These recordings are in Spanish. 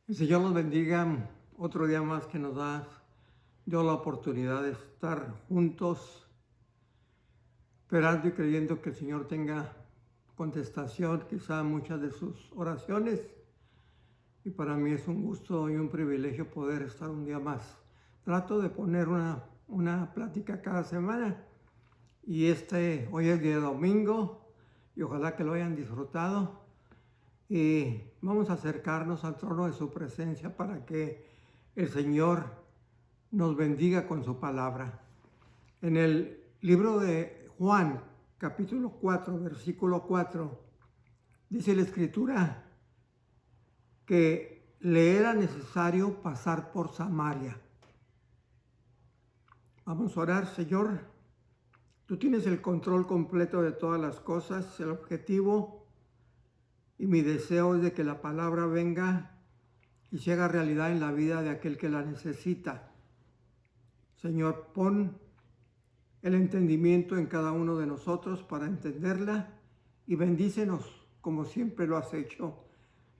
El Señor nos bendiga otro día más que nos da Dios la oportunidad de estar juntos, esperando y creyendo que el Señor tenga contestación quizá a muchas de sus oraciones. Y para mí es un gusto y un privilegio poder estar un día más. Trato de poner una plática cada semana y hoy es día domingo y ojalá que lo hayan disfrutado. Y vamos a acercarnos al trono de su presencia para que el Señor nos bendiga con su palabra. En el libro de Juan, capítulo 4, versículo 4, dice la Escritura que le era necesario pasar por Samaria. Vamos a orar. Señor, tú tienes el control completo de todas las cosas. El objetivo y mi deseo es de que la palabra venga y se haga realidad en la vida de aquel que la necesita. Señor, pon el entendimiento en cada uno de nosotros para entenderla y bendícenos como siempre lo has hecho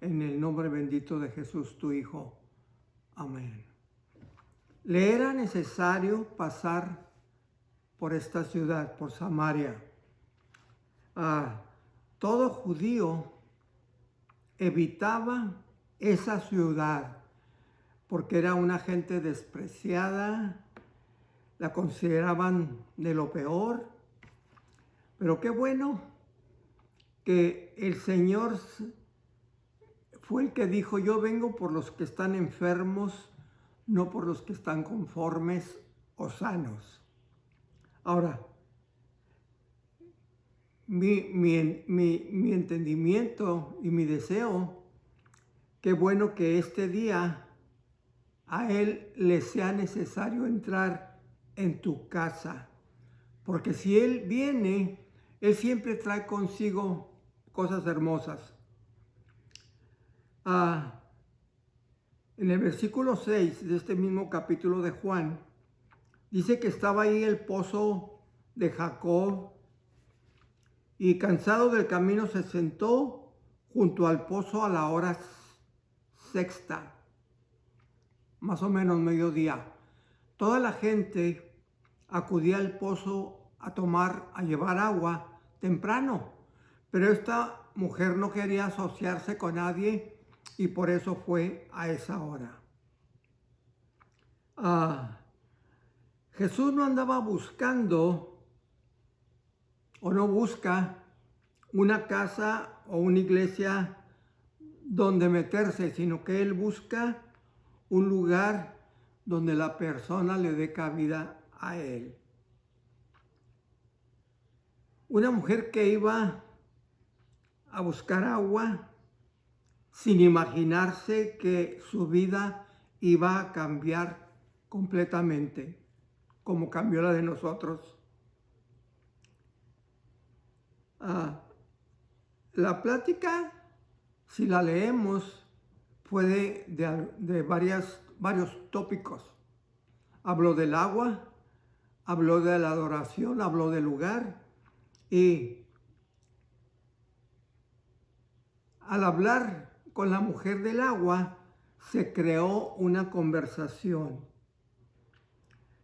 en el nombre bendito de Jesús, tu Hijo. Amén. Le era necesario pasar por esta ciudad, por Samaria. Todo judío evitaba esa ciudad porque era una gente despreciada, la consideraban de lo peor, pero qué bueno que el Señor fue el que dijo: yo vengo por los que están enfermos, no por los que están conformes o sanos. Ahora, mi entendimiento y mi deseo, qué bueno que este día a Él le sea necesario entrar en tu casa, porque si Él viene, Él siempre trae consigo cosas hermosas. En el versículo 6 de este mismo capítulo de Juan, dice que estaba ahí el pozo de Jacob y cansado del camino se sentó junto al pozo a la hora sexta, más o menos mediodía. Toda la gente acudía al pozo a llevar agua temprano, pero esta mujer no quería asociarse con nadie y por eso fue a esa hora. Jesús no andaba buscando o no busca una casa o una iglesia donde meterse, sino que Él busca un lugar donde la persona le dé cabida a Él. Una mujer que iba a buscar agua sin imaginarse que su vida iba a cambiar completamente, como cambió la de nosotros. La plática, si la leemos, fue de varios tópicos. Habló del agua, habló de la adoración, habló del lugar, y al hablar con la mujer del agua se creó una conversación.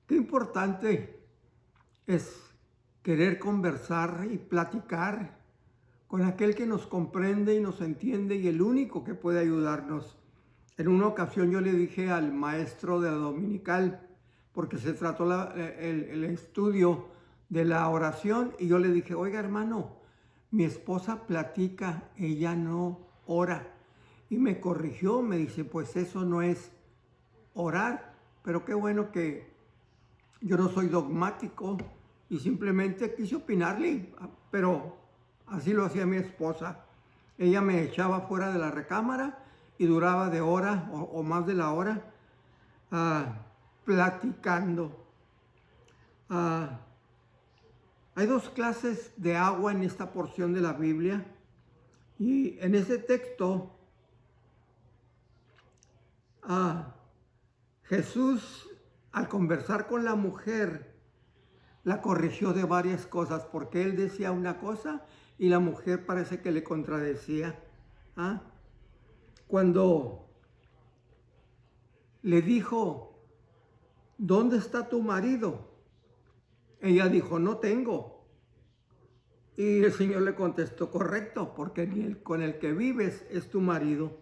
Qué importante es querer conversar y platicar con aquel que nos comprende y nos entiende y el único que puede ayudarnos. En una ocasión yo le dije al maestro de la dominical, porque se trató el estudio de la oración, y yo le dije: oiga, hermano, mi esposa platica, ella no ora. Y me corrigió, me dice: pues eso no es orar. Pero qué bueno que yo no soy dogmático y simplemente quise opinarle, pero así lo hacía mi esposa. Ella me echaba fuera de la recámara y duraba de hora o más de la hora platicando. Hay dos clases de agua en esta porción de la Biblia, y en ese texto Jesús, al conversar con la mujer, la corrigió de varias cosas, porque él decía una cosa y la mujer parece que le contradecía. Cuando le dijo, ¿dónde está tu marido? Ella dijo, no tengo. Y el Señor le contestó, correcto, porque ni el con el que vives es tu marido.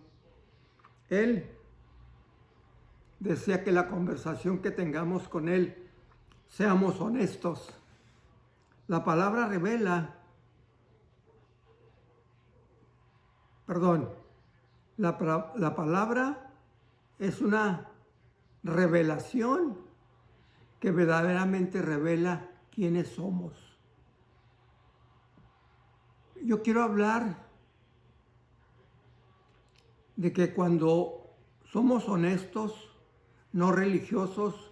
Él desea que la conversación que tengamos con Él seamos honestos. La palabra revela, la palabra es una revelación que verdaderamente revela quiénes somos. Yo quiero hablar de que cuando somos honestos, no religiosos,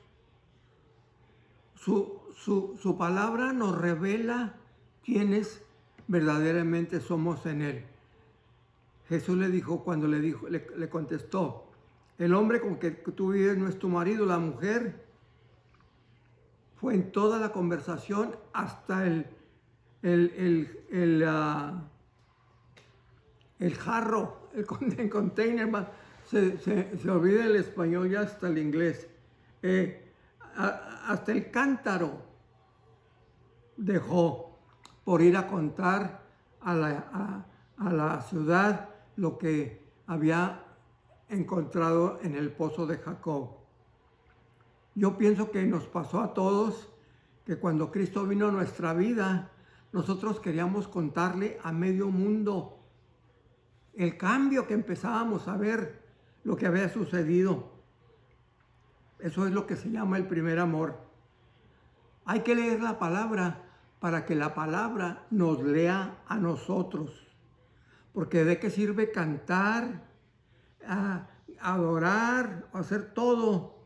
su palabra nos revela quiénes verdaderamente somos en Él. Jesús le dijo, cuando le contestó, el hombre con que tú vives no es tu marido, la mujer fue en toda la conversación hasta el jarro, el container, se olvida el español ya hasta el inglés. Hasta el cántaro dejó por ir a contar a la ciudad lo que había encontrado en el pozo de Jacob. Yo pienso que nos pasó a todos que cuando Cristo vino a nuestra vida, nosotros queríamos contarle a medio mundo el cambio que empezábamos a ver, lo que había sucedido. Eso es lo que se llama el primer amor. Hay que leer la palabra para que la palabra nos lea a nosotros. Porque ¿de qué sirve cantar, adorar, hacer todo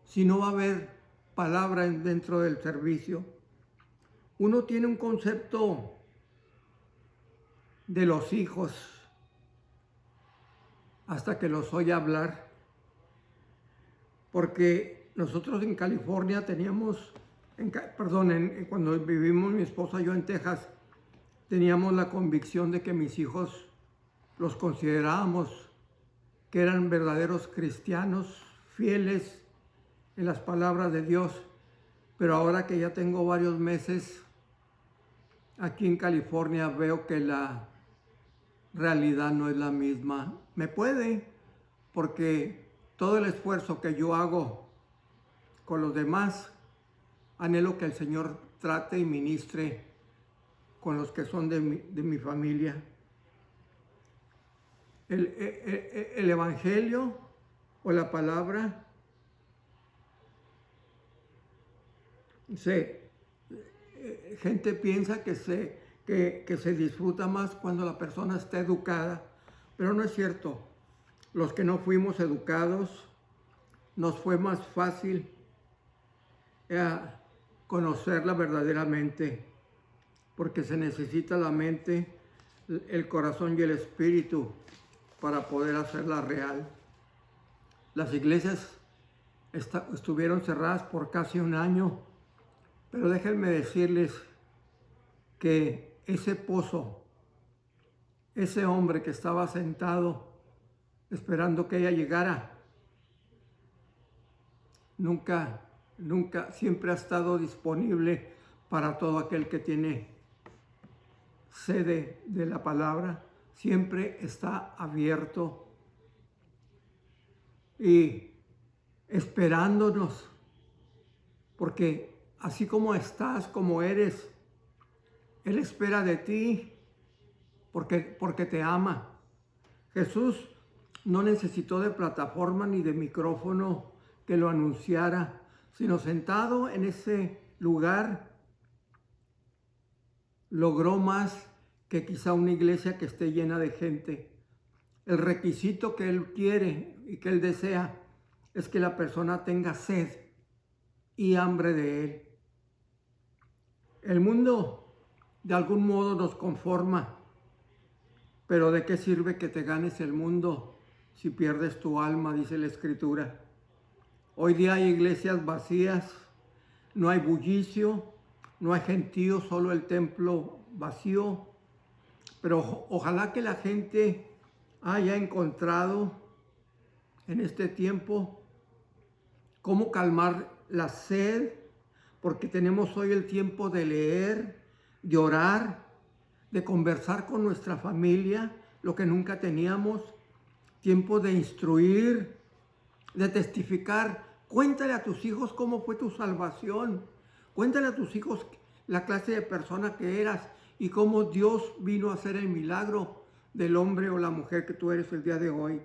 si no va a haber palabra dentro del servicio? Uno tiene un concepto de los hijos hasta que los oye hablar. Porque nosotros en California teníamos, cuando vivimos mi esposa y yo en Texas, teníamos la convicción de que mis hijos los considerábamos que eran verdaderos cristianos, fieles en las palabras de Dios. Pero ahora que ya tengo varios meses aquí en California, veo que la realidad no es la misma. Me puede, porque todo el esfuerzo que yo hago con los demás, anhelo que el Señor trate y ministre con los que son de mi familia. El Evangelio o la palabra gente piensa que se disfruta más cuando la persona está educada, pero no es cierto. Los que no fuimos educados, nos fue más fácil conocerla verdaderamente, porque se necesita la mente, el corazón y el espíritu para poder hacerla real. Las iglesias estuvieron cerradas por casi un año, pero déjenme decirles que ese pozo, ese hombre que estaba sentado esperando que ella llegara, nunca, siempre ha estado disponible para todo aquel que tiene sed de la palabra. Siempre está abierto y esperándonos, porque así como estás, como eres, Él espera de ti porque te ama. Jesús no necesitó de plataforma ni de micrófono que lo anunciara, sino sentado en ese lugar logró más que quizá una iglesia que esté llena de gente. El requisito que Él quiere y que Él desea es que la persona tenga sed y hambre de Él. El mundo de algún modo nos conforma, pero ¿de qué sirve que te ganes el mundo si pierdes tu alma?, dice la Escritura. Hoy día hay iglesias vacías, no hay bullicio, no hay gentío, solo el templo vacío. Pero ojalá que la gente haya encontrado en este tiempo cómo calmar la sed, porque tenemos hoy el tiempo de leer, de orar, de conversar con nuestra familia, lo que nunca teníamos, tiempo de instruir, de testificar. Cuéntale a tus hijos cómo fue tu salvación. Cuéntale a tus hijos la clase de persona que eras y cómo Dios vino a hacer el milagro del hombre o la mujer que tú eres el día de hoy.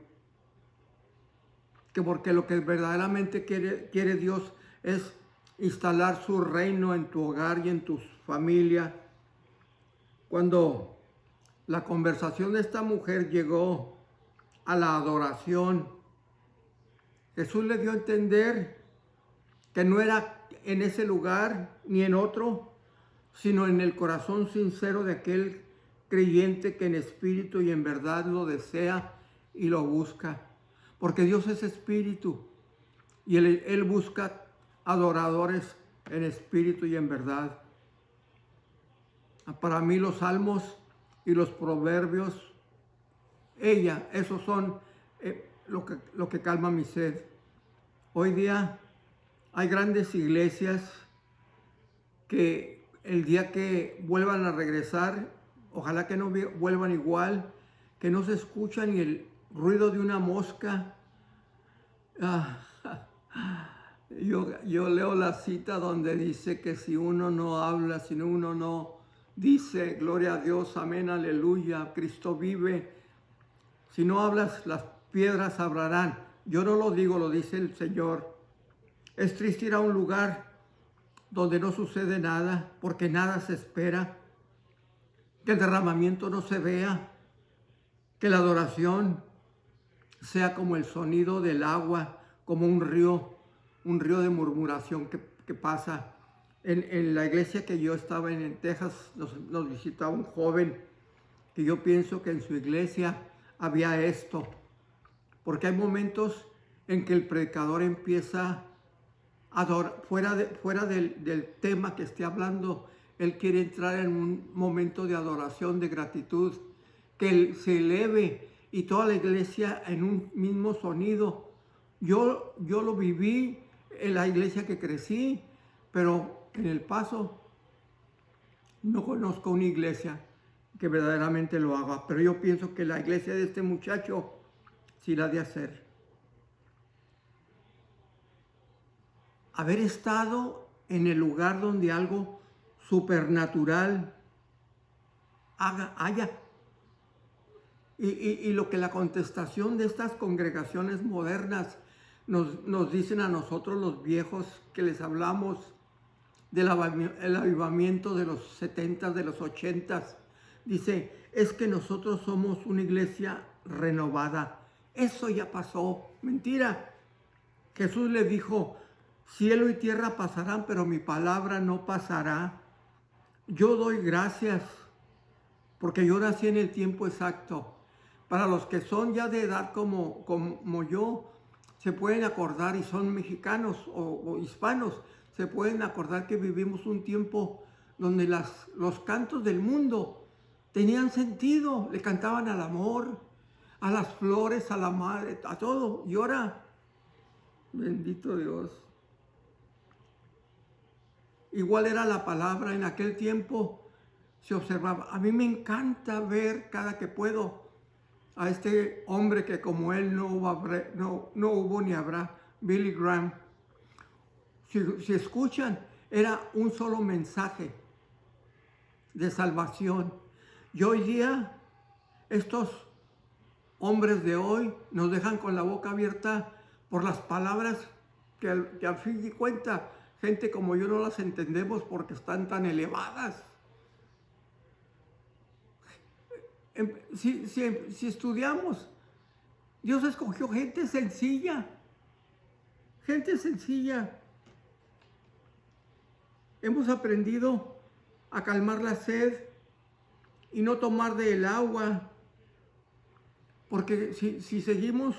Que porque lo que verdaderamente quiere Dios es instalar su reino en tu hogar y en tu familia. Cuando la conversación de esta mujer llegó a la adoración, Jesús le dio a entender que no era en ese lugar ni en otro, sino en el corazón sincero de aquel creyente que en espíritu y en verdad lo desea y lo busca. Porque Dios es espíritu y Él busca adoradores en espíritu y en verdad. Para mí los salmos y los proverbios, esos son lo que calma mi sed. Hoy día hay grandes iglesias que el día que vuelvan a regresar, ojalá que no vuelvan igual, que no se escucha ni el ruido de una mosca. Yo leo la cita donde dice que si uno no habla, si uno no dice gloria a Dios, amén, aleluya, Cristo vive, si no hablas, las piedras hablarán. Yo no lo digo, lo dice el Señor. Es triste ir a un lugar donde no sucede nada, porque nada se espera, que el derramamiento no se vea, que la adoración sea como el sonido del agua, como un río de murmuración que pasa. En la iglesia que yo estaba en Texas, nos visitaba un joven que yo pienso que en su iglesia había esto, porque hay momentos en que el predicador empieza a adorar, fuera del tema que esté hablando, él quiere entrar en un momento de adoración, de gratitud, que él se eleve y toda la iglesia en un mismo sonido. Yo lo viví en la iglesia que crecí, pero en El Paso no conozco una iglesia que verdaderamente lo haga, pero yo pienso que la iglesia de este muchacho sí la ha de hacer. Haber estado en el lugar donde algo supernatural haya. Y lo que la contestación de estas congregaciones modernas nos dicen a nosotros los viejos que les hablamos del avivamiento de los 70, de los 80, dice, es que nosotros somos una iglesia renovada. Eso ya pasó. Mentira. Jesús le dijo, cielo y tierra pasarán, pero mi palabra no pasará. Yo doy gracias porque yo nací en el tiempo exacto. Para los que son ya de edad como yo, se pueden acordar y son mexicanos o hispanos, se pueden acordar que vivimos un tiempo donde los cantos del mundo tenían sentido, le cantaban al amor, a las flores, a la madre, a todo. Y ahora, bendito Dios. Igual era la palabra en aquel tiempo, se observaba. A mí me encanta ver cada que puedo a este hombre que como él no hubo ni habrá, Billy Graham. Si escuchan, era un solo mensaje de salvación. Y hoy día, estos hombres de hoy nos dejan con la boca abierta por las palabras que al fin y cuenta, gente como yo no las entendemos porque están tan elevadas. Si estudiamos, Dios escogió gente sencilla. Gente sencilla. Hemos aprendido a calmar la sed y no tomar del agua. Porque si seguimos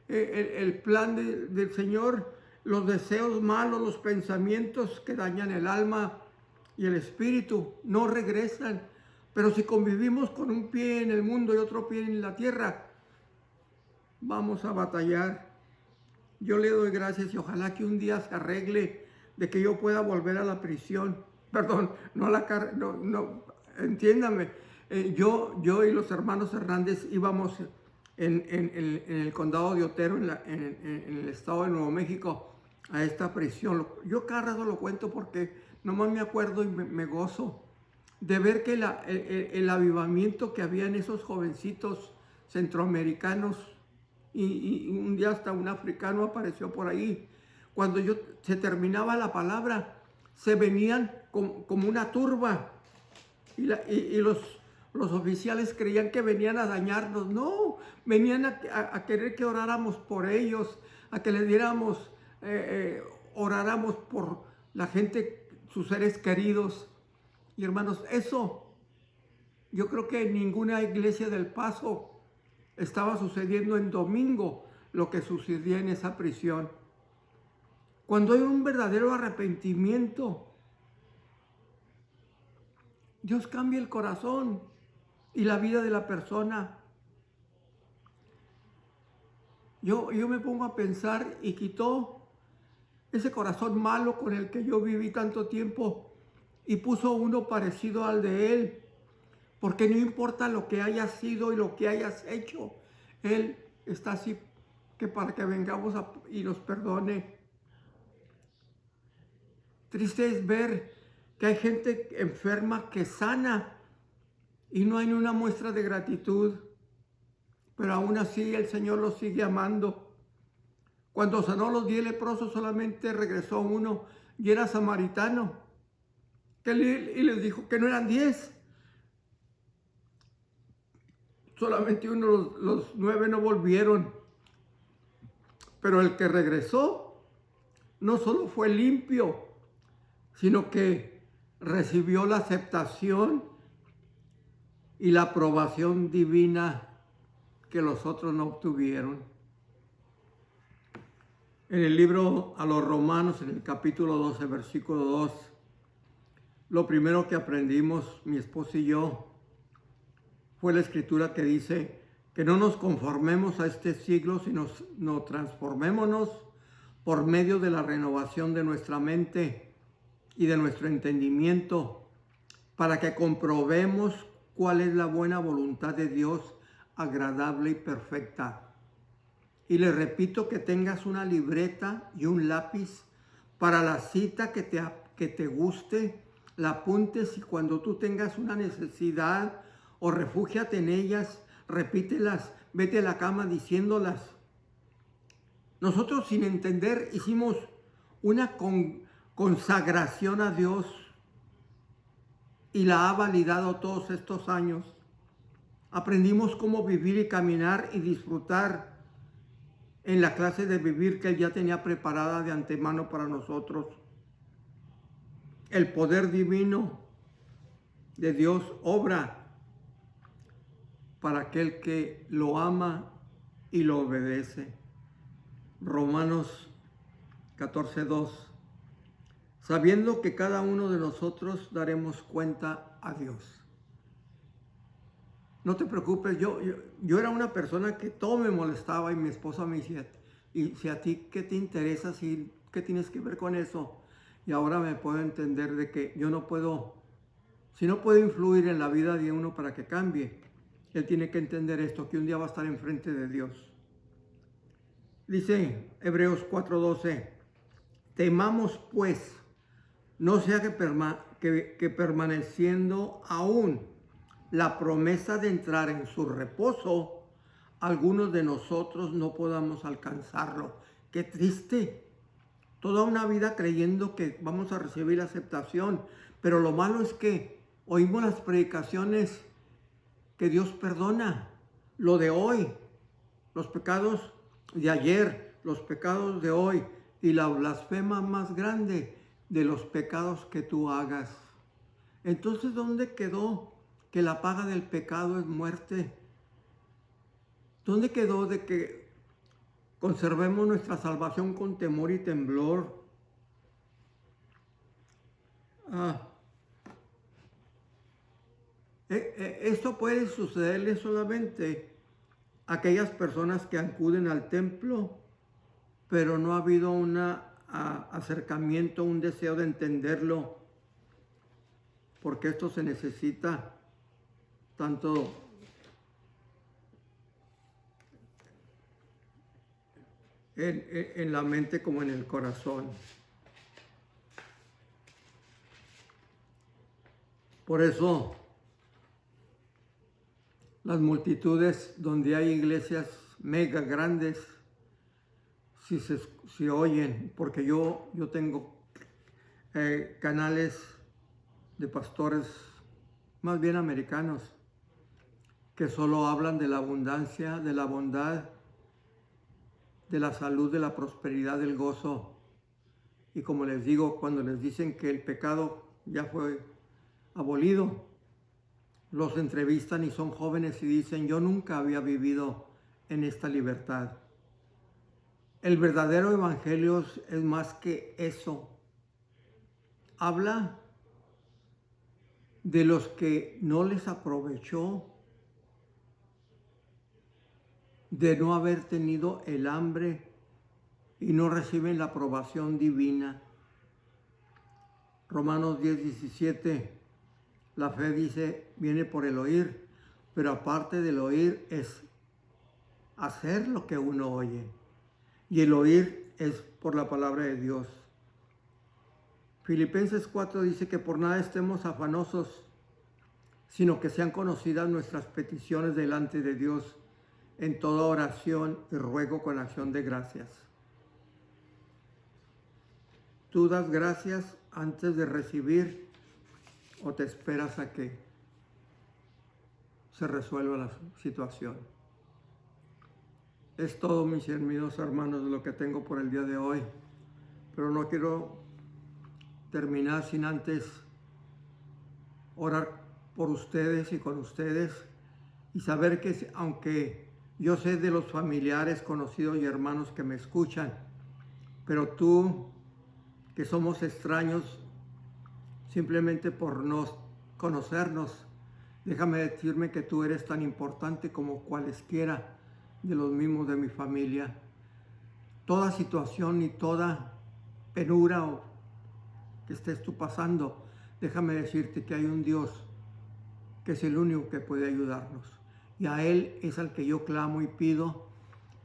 el plan del Señor, los deseos malos, los pensamientos que dañan el alma y el espíritu no regresan. Pero si convivimos con un pie en el mundo y otro pie en la tierra, vamos a batallar. yo le doy gracias y ojalá que un día se arregle de que yo pueda volver a la prisión. Perdón, no a la cárcel, no, entiéndame. Yo y los hermanos Hernández íbamos en el condado de Otero, en el estado de Nuevo México, a esta prisión. Yo cada rato lo cuento porque nomás me acuerdo y me gozo de ver que el avivamiento que había en esos jovencitos centroamericanos y un día hasta un africano apareció por ahí. Cuando se terminaba la palabra, se venían como una turba y los oficiales creían que venían a dañarnos. No, venían a querer que oráramos por ellos, a que les diéramos, oráramos por la gente, sus seres queridos. Y hermanos, eso yo creo que en ninguna iglesia del Paso estaba sucediendo en domingo lo que sucedía en esa prisión. Cuando hay un verdadero arrepentimiento, Dios cambia el corazón y la vida de la persona. Yo me pongo a pensar y quitó ese corazón malo con el que yo viví tanto tiempo y puso uno parecido al de Él. Porque no importa lo que hayas sido y lo que hayas hecho, Él está así que para que vengamos y nos perdone. Triste es ver que hay gente enferma que sana y no hay ni una muestra de gratitud, pero aún así el Señor los sigue amando. Cuando sanó los 10 leprosos solamente regresó uno y era samaritano, y les dijo que no eran 10. Solamente uno, los 9 no volvieron. Pero el que regresó no solo fue limpio, sino que recibió la aceptación y la aprobación divina que los otros no obtuvieron. En el libro a los Romanos, en el capítulo 12, versículo 2, lo primero que aprendimos mi esposa y yo fue la escritura que dice que no nos conformemos a este siglo, sino transformémonos por medio de la renovación de nuestra mente y de nuestro entendimiento, para que comprobemos cuál es la buena voluntad de Dios, agradable y perfecta. Y le repito que tengas una libreta y un lápiz para la cita que te guste, la apuntes y cuando tú tengas una necesidad o refúgiate en ellas, repítelas, vete a la cama diciéndolas. Nosotros sin entender hicimos una consagración a Dios y la ha validado todos estos años. Aprendimos cómo vivir y caminar y disfrutar en la clase de vivir que Él ya tenía preparada de antemano para nosotros. El poder divino de Dios obra para aquel que lo ama y lo obedece. Romanos 14:2. Sabiendo que cada uno de nosotros daremos cuenta a Dios. No te preocupes, yo era una persona que todo me molestaba y mi esposa me decía, y si a ti qué te interesa, qué tienes que ver con eso. Y ahora me puedo entender de que yo no puedo, si no puedo influir en la vida de uno para que cambie, él tiene que entender esto, que un día va a estar enfrente de Dios. Dice Hebreos 4:12, temamos pues, no sea que permaneciendo aún la promesa de entrar en su reposo, algunos de nosotros no podamos alcanzarlo. Qué triste. Toda una vida creyendo que vamos a recibir la aceptación, pero lo malo es que oímos las predicaciones que Dios perdona, lo de hoy, los pecados de ayer, los pecados de hoy y la blasfema más grande de los pecados que tú hagas. Entonces, ¿dónde quedó que la paga del pecado es muerte? ¿Dónde quedó de que conservemos nuestra salvación con temor y temblor? Esto puede sucederle solamente a aquellas personas que acuden al templo pero no ha habido un acercamiento, un deseo de entenderlo, porque esto se necesita tanto en la mente como en el corazón. Por eso, las multitudes donde hay iglesias mega grandes, si oyen, porque yo tengo canales de pastores más bien americanos, que solo hablan de la abundancia, de la bondad, de la salud, de la prosperidad, del gozo. Y como les digo, cuando les dicen que el pecado ya fue abolido, los entrevistan y son jóvenes y dicen, yo nunca había vivido en esta libertad. El verdadero evangelio es más que eso. Habla de los que no les aprovechó de no haber tenido el hambre y no reciben la aprobación divina. Romanos 10:17, la fe dice, viene por el oír, pero aparte del oír es hacer lo que uno oye. Y el oír es por la palabra de Dios. Filipenses 4 dice que por nada estemos afanosos, sino que sean conocidas nuestras peticiones delante de Dios en toda oración y ruego con acción de gracias. ¿Tú das gracias antes de recibir o te esperas a que se resuelva la situación? Es todo, mis queridos hermanos, lo que tengo por el día de hoy. Pero no quiero terminar sin antes orar por ustedes y con ustedes y saber que aunque yo sé de los familiares, conocidos y hermanos que me escuchan, pero tú, que somos extraños simplemente por no conocernos, déjame decirme que tú eres tan importante como cualesquiera de los mismos de mi familia. Toda situación y toda penura o que estés tú pasando, déjame decirte que hay un Dios que es el único que puede ayudarnos. Y a Él es al que yo clamo y pido.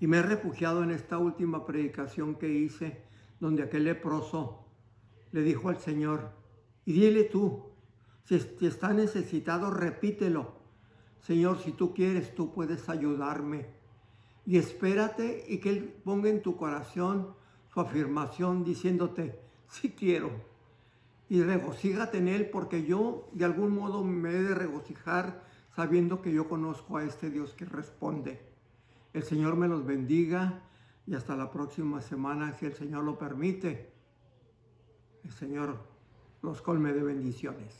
Y me he refugiado en esta última predicación que hice, donde aquel leproso le dijo al Señor, y dile tú, si está necesitado, repítelo. Señor, si tú quieres, tú puedes ayudarme. Y espérate y que Él ponga en tu corazón su afirmación diciéndote, sí quiero. Y regocígate en Él, porque yo de algún modo me he de regocijar sabiendo que yo conozco a este Dios que responde. El Señor me los bendiga y hasta la próxima semana, si el Señor lo permite. El Señor los colme de bendiciones.